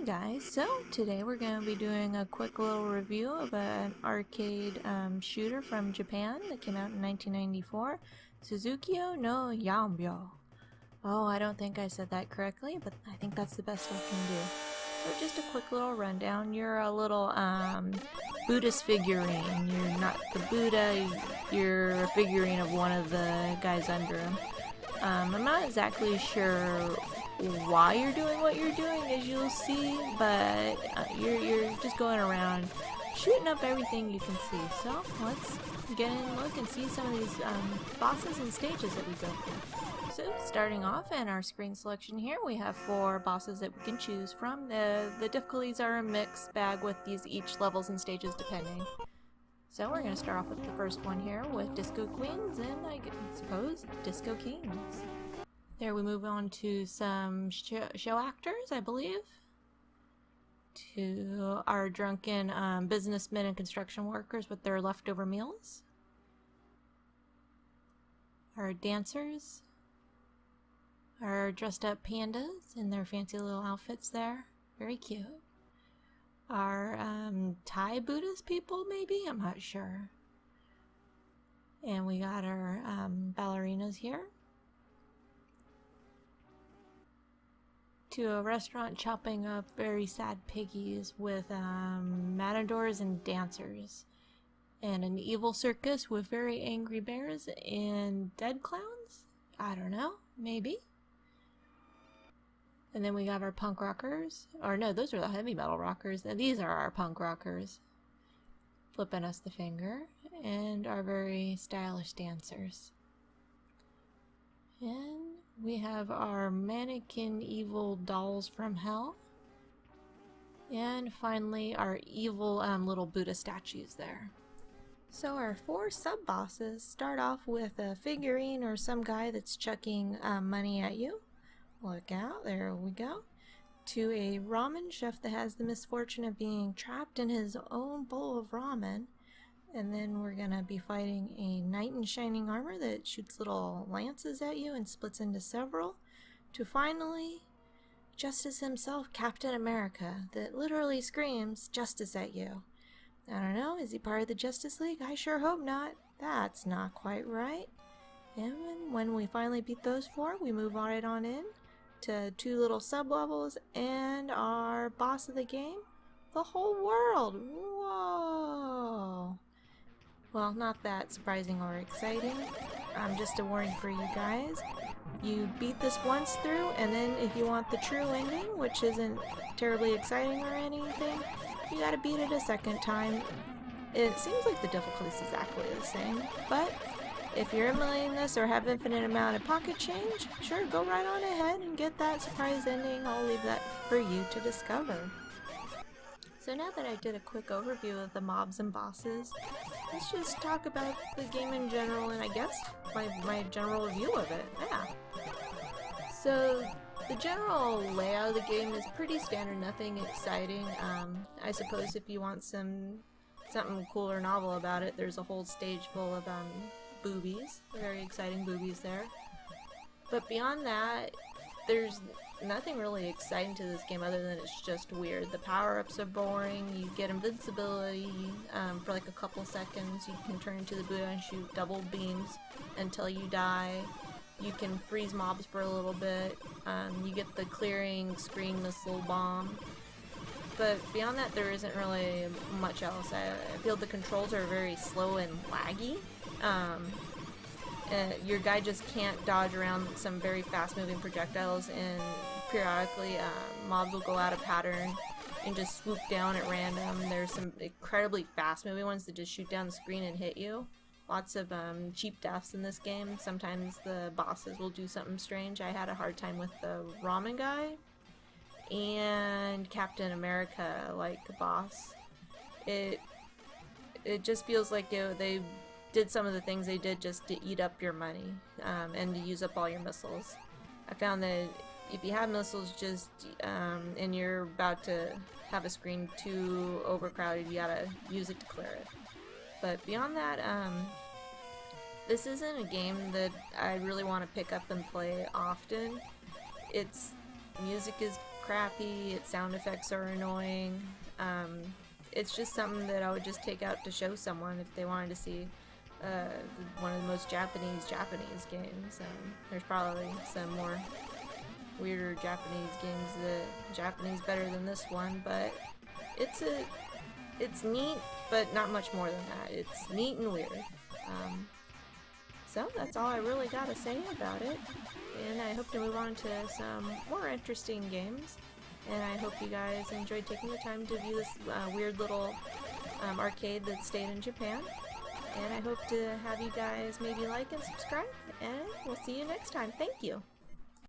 Hey guys, so today we're going to be doing a quick little review of an arcade shooter from Japan that came out in 1994, Zunzunkyou No Yabou. Oh, I don't think I said that correctly, but I think that's the best I can do. So just a quick little rundown. You're a little Buddhist figurine. You're not the Buddha, you're a figurine of one of the guys under him. I'm not exactly sure why you're doing what you're doing, as you'll see, but you're just going around shooting up everything you can see. So let's get in and look and see some of these bosses and stages that we go through. So starting off in our screen selection here, we have 4 bosses that we can choose from. The difficulties are a mixed bag with these each levels and stages depending. So we're going to start off with the first one here with Disco Queens and I suppose Disco Kings. There we move on to some show actors, I believe, to our drunken businessmen and construction workers with their leftover meals, our dancers, our dressed up pandas in their fancy little outfits there, very cute, our Thai Buddhist people maybe, I'm not sure, and we got our ballerinas here. To a restaurant chopping up very sad piggies with matadors and dancers, and an evil circus with very angry bears and dead clowns? I don't know, maybe. And then we got our punk rockers, or no, those are the heavy metal rockers, and these are our punk rockers flipping us the finger, and our very stylish dancers. And we have our mannequin evil dolls from hell. And finally our evil little Buddha statues there. So our 4 sub-bosses start off with a figurine or some guy that's chucking money at you. Look out, there we go. To a ramen chef that has the misfortune of being trapped in his own bowl of ramen. And then we're gonna be fighting a knight in shining armor that shoots little lances at you and splits into several. To finally, Justice himself, Captain America, that literally screams justice at you. I don't know, is he part of the Justice League? I sure hope not. That's not quite right. And when we finally beat those 4, we move right on in to 2 little sub-levels and our boss of the game, the whole world. Whoa! Well, not that surprising or exciting. Just a warning for you guys. You beat this once through, and then if you want the true ending, which isn't terribly exciting or anything, you gotta beat it a second time. It seems like the difficulty is exactly the same, but if you're emulating this or have infinite amount of pocket change, sure, go right on ahead and get that surprise ending. I'll leave that for you to discover. So now that I did a quick overview of the mobs and bosses, let's just talk about the game in general and I guess my general review of it. Yeah. So the general layout of the game is pretty standard, nothing exciting. I suppose if you want something cool or novel about it, there's a whole stage full of boobies, very exciting boobies there. But beyond that, there's nothing really exciting to this game other than it's just weird. The power-ups are boring, you get invincibility for like a couple seconds, you can turn into the Buddha and shoot double beams until you die, you can freeze mobs for a little bit, you get the clearing screen missile bomb, but beyond that there isn't really much else. I feel the controls are very slow and laggy. Your guy just can't dodge around some very fast-moving projectiles, and periodically mobs will go out of pattern and just swoop down at random. There's some incredibly fast-moving ones that just shoot down the screen and hit you. Lots of cheap deaths in this game. Sometimes the bosses will do something strange. I had a hard time with the ramen guy and Captain America like boss. It just feels like they did some of the things they did just to eat up your money and to use up all your missiles. I found that if you have missiles just and you're about to have a screen too overcrowded, you gotta use it to clear it. But beyond that, this isn't a game that I really want to pick up and play often. Its music is crappy, its sound effects are annoying. It's just something that I would just take out to show someone if they wanted to see one of the most Japanese games. There's probably some more weirder Japanese games that Japanese better than this one, but it's neat, but not much more than that. It's neat and weird. So that's all I really gotta say about it, and I hope to move on to some more interesting games, and I hope you guys enjoyed taking the time to view this weird little arcade that stayed in Japan, and I hope to have you guys maybe like and subscribe, and we'll see you next time. Thank you!